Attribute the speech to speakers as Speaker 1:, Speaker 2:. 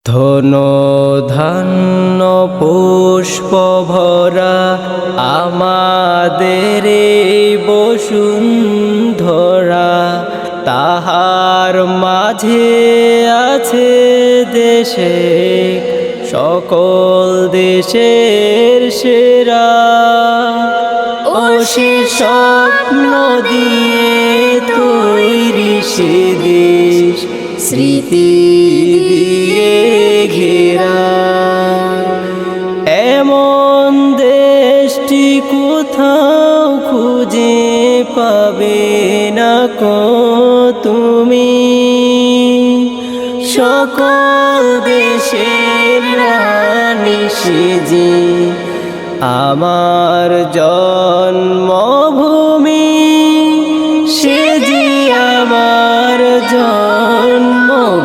Speaker 1: ধনো ধান্য পুষ্প ভরা আমাদের এই বসুন্ধরা, তাহার মাঝে আছে দেশে সকল দেশের সেরা। ও সে স্বপ্ন দিয়ে তৈরি সে দেশ, স্মৃতি দিয়ে ঘেরা। এমন দেশটি কোথাও খুঁজে পাবে না কো তুমি, সকল দেশের রানী সেজে আমার জন্মভূমি, সে যে আমার জন্মভূমি।